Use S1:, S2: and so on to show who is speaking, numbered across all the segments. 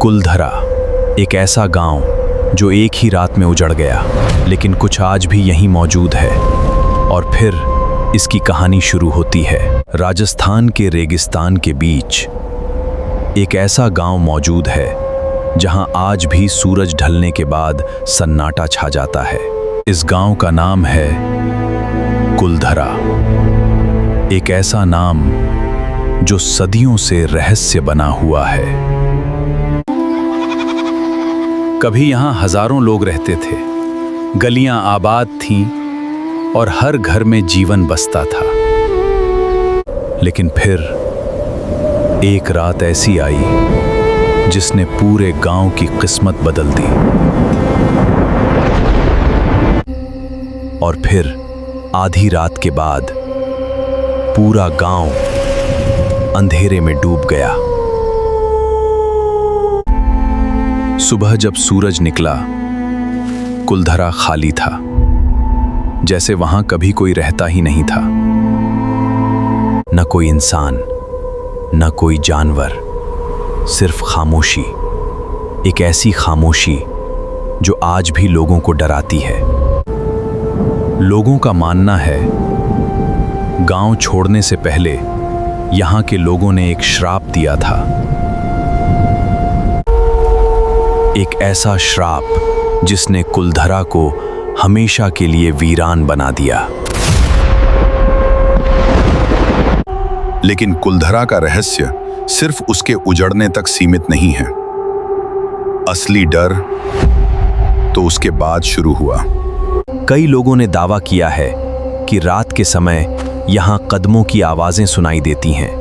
S1: कुलधरा, एक ऐसा गांव जो एक ही रात में उजड़ गया, लेकिन कुछ आज भी यहीं मौजूद है। और फिर इसकी कहानी शुरू होती है। राजस्थान के रेगिस्तान के बीच एक ऐसा गांव मौजूद है जहां आज भी सूरज ढलने के बाद सन्नाटा छा जाता है। इस गांव का नाम है कुलधरा, एक ऐसा नाम जो सदियों से रहस्य बना हुआ है। कभी यहां हजारों लोग रहते थे, गलियां आबाद थीं और हर घर में जीवन बसता था। लेकिन फिर एक रात ऐसी आई जिसने पूरे गांव की किस्मत बदल दी। और फिर आधी रात के बाद पूरा गांव अंधेरे में डूब गया। सुबह जब सूरज निकला, कुलधरा खाली था, जैसे वहां कभी कोई रहता ही नहीं था। न कोई इंसान, न कोई जानवर, सिर्फ खामोशी। एक ऐसी खामोशी जो आज भी लोगों को डराती है। लोगों का मानना है गांव छोड़ने से पहले यहां के लोगों ने एक श्राप दिया था। एक ऐसा श्राप जिसने कुलधरा को हमेशा के लिए वीरान बना दिया।
S2: लेकिन कुलधरा का रहस्य सिर्फ उसके उजड़ने तक सीमित नहीं है। असली डर तो उसके बाद शुरू हुआ।
S1: कई लोगों ने दावा किया है कि रात के समय यहां कदमों की आवाजें सुनाई देती हैं,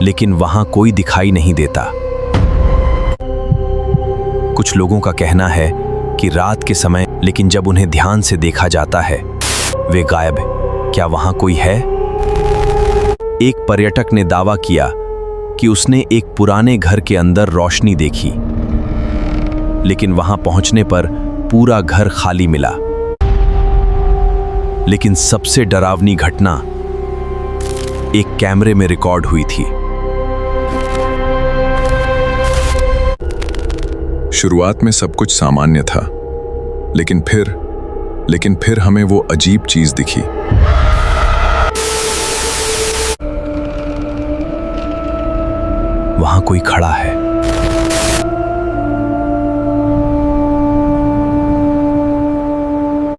S1: लेकिन वहां कोई दिखाई नहीं देता। कुछ लोगों का कहना है कि रात के समय, लेकिन जब उन्हें ध्यान से देखा जाता है, वे गायब हैं। क्या वहां कोई है? एक पर्यटक ने दावा किया कि उसने एक पुराने घर के अंदर रोशनी देखी, लेकिन वहां पहुंचने पर पूरा घर खाली मिला। लेकिन सबसे डरावनी घटना एक कैमरे में रिकॉर्ड हुई थी।
S2: शुरुआत में सब कुछ सामान्य था, लेकिन फिर हमें वो अजीब चीज दिखी।
S1: वहां कोई खड़ा है।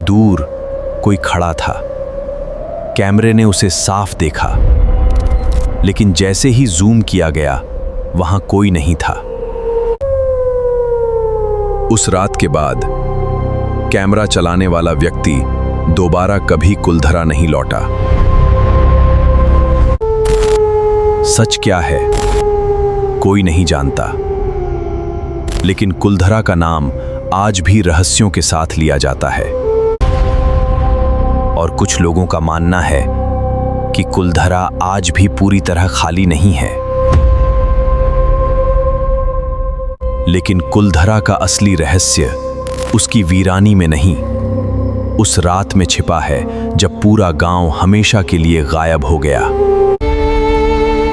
S1: दूर कोई खड़ा था। कैमरे ने उसे साफ देखा, लेकिन जैसे ही जूम किया गया, वहां कोई नहीं था। उस रात के बाद कैमरा चलाने वाला व्यक्ति दोबारा कभी कुलधरा नहीं लौटा। सच क्या है, कोई नहीं जानता, लेकिन कुलधरा का नाम आज भी रहस्यों के साथ लिया जाता है। और कुछ लोगों का मानना है कि कुलधरा आज भी पूरी तरह खाली नहीं है। लेकिन कुलधरा का असली रहस्य उसकी वीरानी में नहीं, उस रात में छिपा है जब पूरा गांव हमेशा के लिए गायब हो गया।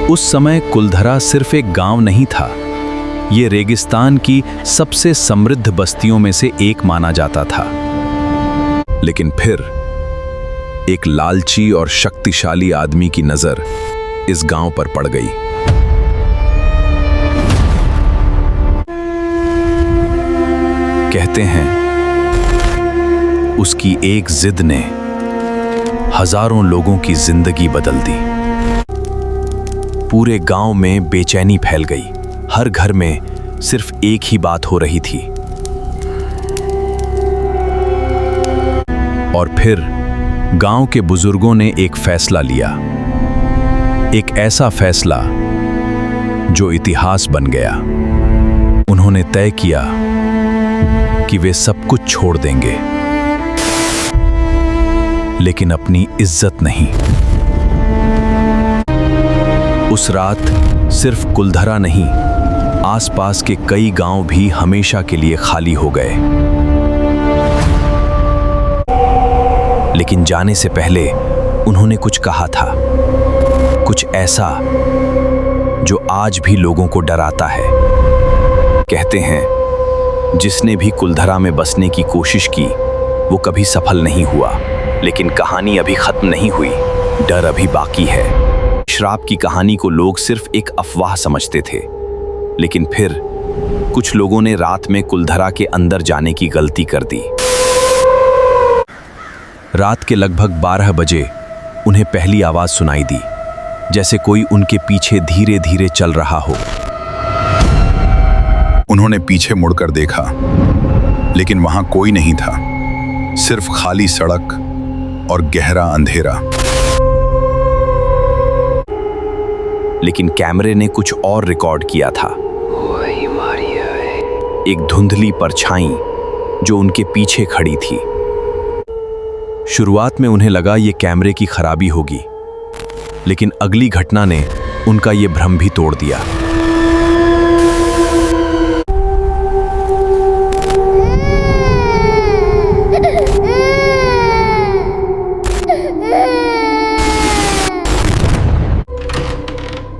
S1: उस समय कुलधरा सिर्फ एक गांव नहीं था, ये रेगिस्तान की सबसे समृद्ध बस्तियों में से एक माना जाता था। लेकिन फिर एक लालची और शक्तिशाली आदमी की नजर इस गांव पर पड़ गई। कहते हैं उसकी एक जिद ने हजारों लोगों की जिंदगी बदल दी। पूरे गांव में बेचैनी फैल गई। हर घर में सिर्फ एक ही बात हो रही थी। और फिर गांव के बुजुर्गों ने एक फैसला लिया, एक ऐसा फैसला जो इतिहास बन गया। उन्होंने तय किया कि वे सब कुछ छोड़ देंगे, लेकिन अपनी इज्जत नहीं। उस रात सिर्फ कुलधरा नहीं, आसपास के कई गांव भी हमेशा के लिए खाली हो गए। लेकिन जाने से पहले उन्होंने कुछ कहा था, कुछ ऐसा जो आज भी लोगों को डराता है। कहते हैं जिसने भी कुलधरा में बसने की कोशिश की वो कभी सफल नहीं हुआ, लेकिन कहानी अभी खत्म नहीं हुई, डर अभी बाकी है। श्राप की कहानी को लोग सिर्फ एक अफवाह समझते थे, लेकिन फिर कुछ लोगों ने रात में कुलधरा के अंदर जाने की गलती कर दी। रात के लगभग 12 बजे उन्हें पहली आवाज सुनाई दी, जैसे कोई उनके पीछे धीरे धीरे चल रहा हो।
S2: उन्होंने पीछे मुड़कर देखा, लेकिन वहां कोई नहीं था, सिर्फ खाली सड़क और गहरा अंधेरा।
S1: लेकिन कैमरे ने कुछ और रिकॉर्ड किया था। एक धुंधली परछाई जो उनके पीछे खड़ी थी। शुरुआत में उन्हें लगा ये कैमरे की खराबी होगी, लेकिन अगली घटना ने उनका ये भ्रम भी तोड़ दिया।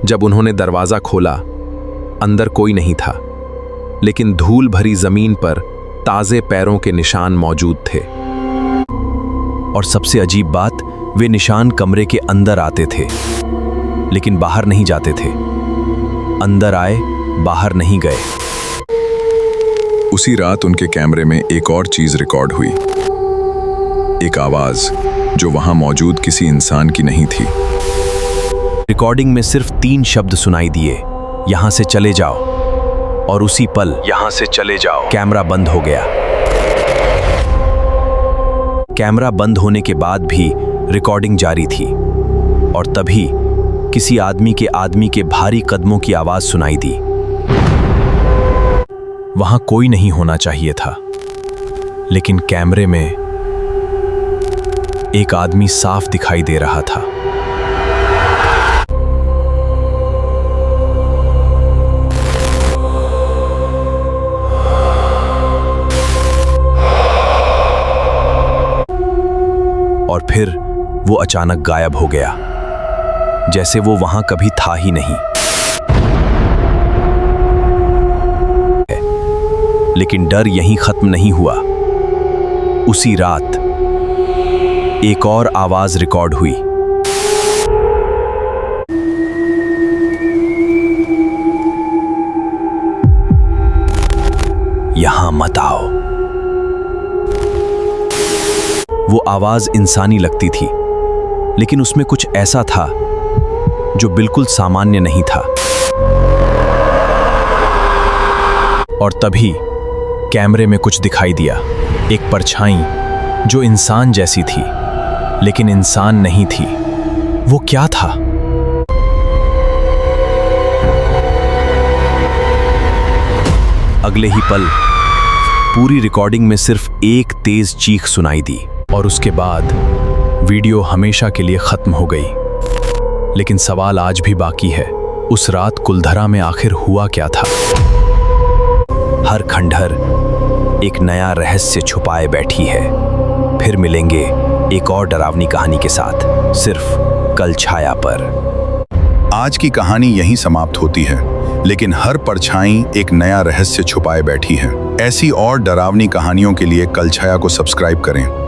S1: जब उन्होंने दरवाजा खोला, अंदर कोई नहीं था, लेकिन धूल भरी जमीन पर ताजे पैरों के निशान मौजूद थे। और सबसे अजीब बात, वे निशान कमरे के अंदर आते थे, लेकिन बाहर नहीं जाते थे। अंदर आए, बाहर नहीं गए।
S2: उसी रात उनके कैमरे में एक और चीज रिकॉर्ड हुई, एक आवाज जो वहां मौजूद किसी इंसान की नहीं थी।
S1: रिकॉर्डिंग में सिर्फ 3 शब्द सुनाई दिए, यहां से चले जाओ। और उसी पल
S2: यहां से चले जाओ
S1: कैमरा बंद हो गया। कैमरा बंद होने के बाद भी रिकॉर्डिंग जारी थी, और तभी किसी आदमी के भारी कदमों की आवाज सुनाई दी। वहां कोई नहीं होना चाहिए था, लेकिन कैमरे में एक आदमी साफ दिखाई दे रहा था। और फिर वो अचानक गायब हो गया, जैसे वो वहां कभी था ही नहीं। लेकिन डर यहीं खत्म नहीं हुआ। उसी रात एक और आवाज रिकॉर्ड हुई। यहां मत आओ। वो आवाज इंसानी लगती थी, लेकिन उसमें कुछ ऐसा था जो बिल्कुल सामान्य नहीं था। और तभी कैमरे में कुछ दिखाई दिया, एक परछाई जो इंसान जैसी थी, लेकिन इंसान नहीं थी। वो क्या था? अगले ही पल पूरी रिकॉर्डिंग में सिर्फ एक तेज चीख सुनाई दी, और उसके बाद वीडियो हमेशा के लिए खत्म हो गई। लेकिन सवाल आज भी बाकी है, उस रात कुलधरा में आखिर हुआ क्या था? हर खंडहर एक नया रहस्य छुपाए बैठी है। फिर मिलेंगे एक और डरावनी कहानी के साथ, सिर्फ कल छाया पर। आज की कहानी यहीं समाप्त होती है, लेकिन हर परछाई एक नया रहस्य छुपाए बैठी है। ऐसी और डरावनी कहानियों के लिए कल छाया को सब्सक्राइब करें।